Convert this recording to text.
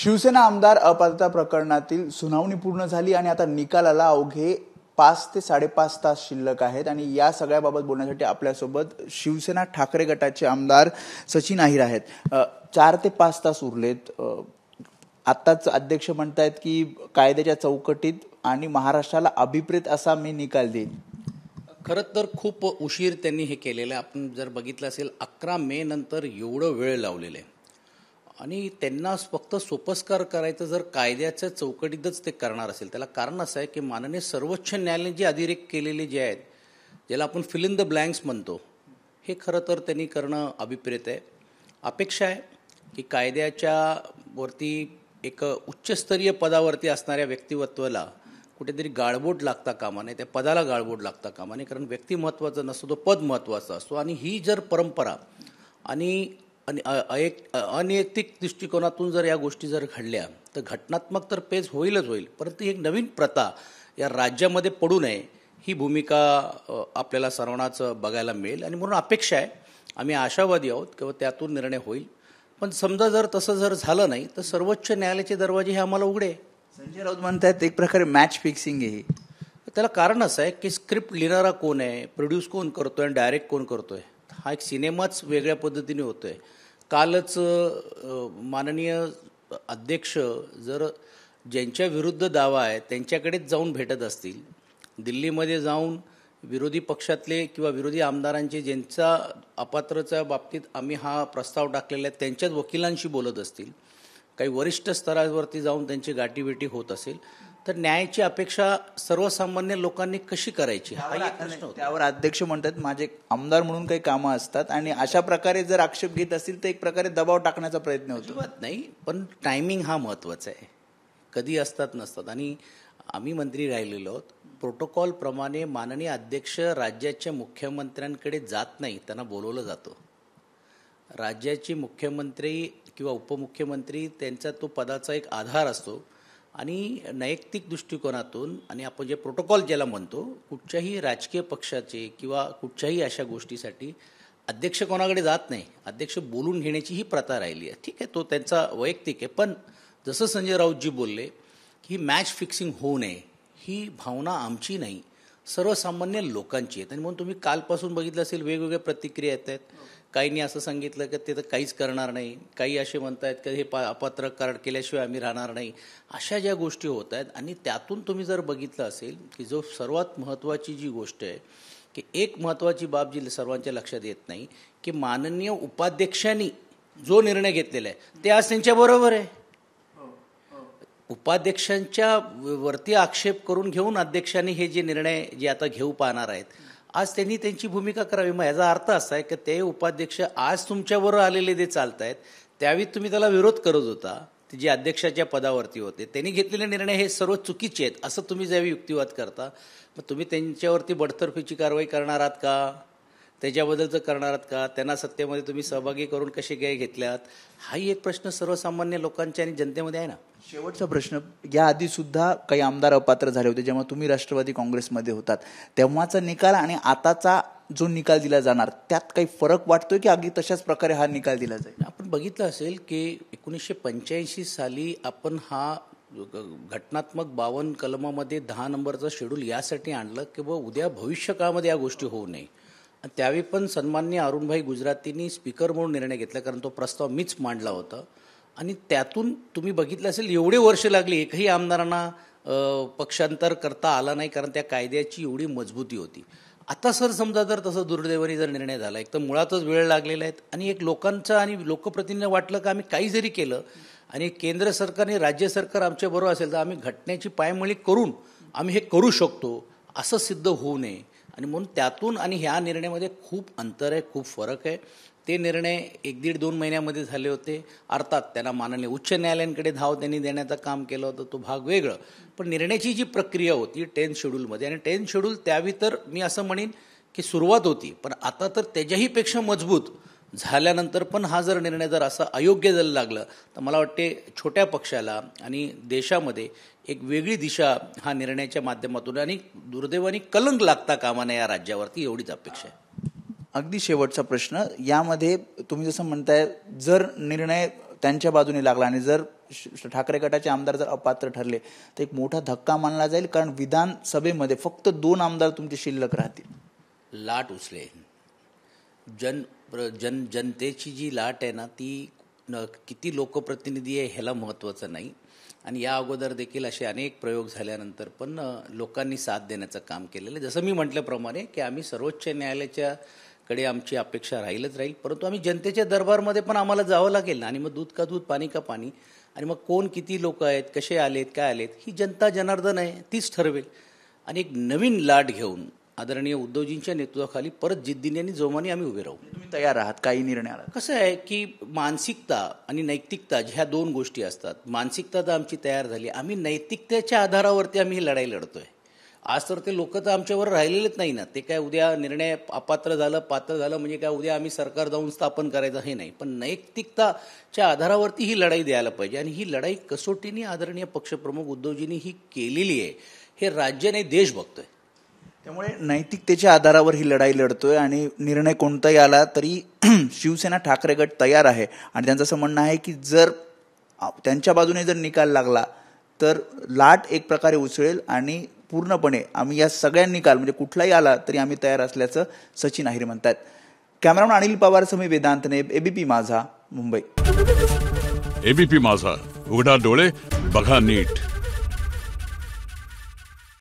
शिवसेना आमदार अपात्रता प्रकरणातील सुनावणी पूर्ण झाली आणि आता निकालाला अवघे 5 ते 5.5 तास शिल्लक आहेत आणि या सगळ्याबाबत बोलण्यासाठी आपल्यासोबत शिवसेना ठाकरे गटाचे आमदार सचिन अहिर आहेत। 4 ते 5 तास उरलेत। आताच अध्यक्ष म्हणतायत की कायद्याच्या चौकटीत आणि महाराष्ट्राला अभिप्रेत असा मी निकाल देईन। खरं तर खूप उशीर त्यांनी हे केलेलं आहे। आपण जर बघितलं असेल 11 मे नंतर एवढं वेळ लावलेलं आहे आणि त्यांना फक्त सोपस्कार करायचं जर कायद्याच्या चौकटीतच ते करणार असेल त्याला कारण असं आहे की माननीय सर्वोच्च न्यायालयाने जे अतिरेक केलेले जे आहेत ज्याला आपण फिल इन द ब्लँक्स म्हणतो हे खरं तर त्यांनी करणं अभिप्रेत आहे। अपेक्षा आहे की कायद्याच्या वरती एक उच्चस्तरीय पदावरती असणाऱ्या व्यक्तिमत्वाला कुठेतरी गाळबोट लागता कामा नये, त्या पदाला गाळबोट लागता कामा नये, कारण व्यक्ती महत्त्वाचं नसतो तो पद महत्त्वाचा असतो। आणि ही जर परंपरा आणि अनैतिक दृष्टिकोनातून जर या गोष्टी जर घडल्या तर घटनात्मक तर पेच होईलच होईल, परंतु एक नवीन प्रथा या राज्यामध्ये पडू नये ही भूमिका आपल्याला सर्वांनाच बघायला मिळेल आणि म्हणून अपेक्षा आहे, आम्ही आशावादी आहोत किंवा त्यातून निर्णय होईल। पण समजा जर तसं जर झालं नाही तर सर्वोच्च न्यायालयाचे दरवाजे हे आम्हाला उघडे। संजय राऊत म्हणतात एक प्रकारे मॅच फिक्सिंग आहे। त्याला कारण असं आहे की स्क्रिप्ट लिहिणारा कोण आहे, प्रोड्यूस कोण करतोय आणि डायरेक्ट कोण करतोय, हा एक सिनेमाच वेगळ्या पद्धतीने होतोय। कालच माननीय अध्यक्ष जर ज्यांच्या विरुद्ध दावा आहे त्यांच्याकडेच जाऊन भेटत असतील, दिल्लीमध्ये जाऊन विरोधी पक्षातले किंवा विरोधी आमदारांचे ज्यांचा अपात्रच्या बाबतीत आम्ही हा प्रस्ताव टाकलेला आहे त्यांच्याच वकिलांशी बोलत असतील, काही वरिष्ठ स्तरावरती जाऊन त्यांची गाठीभेटी होत असेल तर न्यायाची अपेक्षा सर्वसामान्य लोकांनी कशी करायची हा एक प्रश्न होता। त्यावर अध्यक्ष म्हणतात माझे आमदार म्हणून काही कामं असतात आणि अशा प्रकारे जर आक्षेप घेत असतील तर एक प्रकारे दबाव टाकण्याचा प्रयत्न होतो। अजिबात नाही, पण टायमिंग हा महत्त्वाचा आहे, कधी असतात नसतात। आणि आम्ही मंत्री राहिलेलो आहोत, प्रोटोकॉल प्रमाणे माननीय अध्यक्ष राज्याच्या मुख्यमंत्र्यांकडे जात नाही, त्यांना बोलवलं जातं। राज्याचे मुख्यमंत्री किंवा उपमुख्यमंत्री त्यांचा तो पदाचा एक आधार असतो आणि नैतिक दृष्टिकोनातून आणि आपण जे प्रोटोकॉल ज्याला म्हणतो कुठच्याही राजकीय पक्षाचे किंवा कुठच्याही अशा गोष्टीसाठी अध्यक्ष कोणाकडे जात नाही, अध्यक्ष बोलून घेण्याची ही प्रथा राहिली आहे। ठीक आहे, तो त्यांचा वैयक्तिक आहे, पण जसं संजय राऊतजी बोलले की मॅच फिक्सिंग होऊ नये ही भावना आमची नाही, सर्वसामान्य लोकांची आहे। आणि म्हणून तुम्ही कालपासून बघितलं असेल वेगवेगळ्या प्रतिक्रिया येत आहेत। काहींनी असं सांगितलं की ते तर काहीच करणार नाही, काही असे म्हणतायत की हे अपात्र केल्याशिवाय आम्ही राहणार नाही, अशा ज्या गोष्टी होत आहेत। आणि त्यातून तुम्ही जर बघितलं असेल की जो सर्वात महत्त्वाची जी गोष्ट आहे की एक महत्त्वाची बाब जी सर्वांच्या लक्षात येत नाही की माननीय उपाध्यक्षांनी जो निर्णय घेतलेला आहे ते आज त्यांच्याबरोबर आहे। उपाध्यक्षांच्या वरती आक्षेप करून घेऊन अध्यक्षांनी हे जे निर्णय जे आता घेऊ पाहणार आहेत आज त्यांनी त्यांची भूमिका करावी। मग याचा अर्थ असा आहे की ते उपाध्यक्ष आज तुमच्याबरोबर आलेले जे चालत आहेत त्यावेळी तुम्ही त्याला विरोध करत होता, ते जे अध्यक्षाच्या पदावरती होते त्यांनी घेतलेले निर्णय हे सर्व चुकीचे आहेत असं तुम्ही ज्यावेळी युक्तिवाद करता, मग तुम्ही त्यांच्यावरती बडतर्फीची कारवाई करणार आहात का, त्याच्याबद्दलचं करणार आहात का, त्यांना सत्तेमध्ये तुम्ही सहभागी करून कसे काय घेतल्यात, हाही एक प्रश्न सर्वसामान्य लोकांच्या आणि जनतेमध्ये आहे ना। शेवटचा प्रश्न, याआधी सुद्धा काही आमदार अपात्र झाले होते जेव्हा तुम्ही राष्ट्रवादी काँग्रेसमध्ये होतात, तेव्हाचा निकाल आणि आताचा जो निकाल दिला जाणार त्यात काही फरक वाटतोय की अगदी तशाच प्रकारे हा निकाल दिला जाईल? आपण बघितलं असेल की 1985 साली आपण हा घटनात्मक 52 कलमामध्ये 10 नंबरचं शेड्यूल यासाठी आणलं की उद्या भविष्यकाळामध्ये या गोष्टी होऊ नये। त्यावेळी पण सन्माननीय अरुणभाई गुजरातींनी स्पीकर म्हणून निर्णय घेतला, कारण तो प्रस्ताव मीच मांडला होता। आणि त्यातून तुम्ही बघितलं असेल एवढे वर्ष लागली एकही आमदारांना पक्षांतर करता आला नाही, कारण त्या कायद्याची एवढी मजबूती होती। आता सर समजा जर तसं दुर्दैवाने जर निर्णय झाला, एक तर मुळातच वेळ लागलेला आहे आणि एक लोकांचं आणि लोकप्रतिनिधींना वाटलं की आम्ही काही जरी केलं आणि केंद्र सरकार आणि राज्य सरकार आमच्याबरोबर असेल तर आम्ही घटनेची पायमळी करून आम्ही हे करू शकतो असं सिद्ध होऊ नये। आणि म्हणून त्यातून आणि ह्या निर्णयामध्ये खूप अंतर आहे, खूप फरक आहे। ते निर्णय 1-1.5-2 महिन्यामध्ये झाले होते, अर्थात त्यांना माननीय उच्च न्यायालयांकडे धाव त्यांनी देण्याचं काम केलं होतं, तो भाग वेगळं, पण निर्णयाची जी प्रक्रिया होती 10 शेड्यूलमध्ये आणि 10 शेड्यूल त्यावेळी तर मी असं म्हणेन की सुरुवात होती, पण आता तर त्याच्याहीपेक्षा मजबूत झाल्यानंतर पण हा जर निर्णय जर असा अयोग्य जर लागलं तर मला वाटते छोट्या पक्षाला आणि देशामध्ये एक वेगळी दिशा हा निर्णयाच्या माध्यमातून आणि दुर्दैवाने कलंक लागता कामा नये या राज्यावरती, एवढीच अपेक्षा आहे। अगदी शेवटचा प्रश्न, यामध्ये तुम्ही जसं म्हणताय जर निर्णय त्यांच्या बाजूने लागला आणि जर ठाकरे गटाचे आमदार जर अपात्र ठरले तर एक मोठा धक्का मानला जाईल, कारण विधानसभेमध्ये फक्त 2 आमदार तुमचे शिल्लक राहतील. लाट उचले. जनतेची जी लाट आहे ना ती किती लोकप्रतिनिधी आहे ह्याला महत्त्वाचं नाही. आणि या अगोदर देखील असे अनेक प्रयोग झाल्यानंतर पण लोकांनी साथ देण्याचं काम केलेलं आहे. जसं मी म्हटल्याप्रमाणे की आम्ही सर्वोच्च न्यायालयाच्या कडे आमची अपेक्षा राहीलच राहील, परंतु आम्ही जनतेच्या दरबारमध्ये पण आम्हाला जावं लागेल ना. आणि मग दूध का दूध पाणी का पाणी, आणि मग कोण किती लोक आहेत, कसे आलेत, काय आलेत, ही जनता जनार्दन आहे, तीच ठरवेल. आणि एक नवीन लाट घेऊन आदरणीय उद्धवजींच्या नेतृत्वाखाली परत जिद्दीने आणि जोमाने आम्ही उभे राहू. तुम्ही तयार आहात काही निर्णयाला? कसं आहे की मानसिकता आणि नैतिकता ह्या 2 गोष्टी असतात. मानसिकता तर आमची तयार झाली, आम्ही नैतिकतेच्या आधारावरती आम्ही ही लढाई लढतोय. आज तर ते लोक तर आमच्यावर राहिलेलेच नाही ना. ते काय उद्या निर्णय अपात्र झालं पात्र झालं म्हणजे काय उद्या आम्ही सरकार जाऊन स्थापन करायचं हे नाही, पण नैतिकताच्या आधारावरती ही लढाई द्यायला पाहिजे. आणि ही लढाई कसोटीने आदरणीय पक्षप्रमुख उद्धवजींनी ही केलेली आहे, हे राज्य नाही देश बघतोय. त्यामुळे नैतिकतेच्या आधारावर ही लढाई लढतोय आणि निर्णय कोणताही आला तरी शिवसेना ठाकरे गट तयार आहे. आणि त्यांचं असं म्हणणं आहे की जर त्यांच्या बाजूने जर निकाल लागला तर लाट एक प्रकारे उसळेल आणि पूर्णपणे आम्ही या सगळ्या निकाल म्हणजे कुठलाही आला तरी आम्ही तयार असल्याचं सचिन अहिरे म्हणतात. कॅमेरामन अनिल पवार समी वेदांत नेब, एबीपी माझा, मुंबई. एबीपी माझा, उघडा डोळे बघा नीट.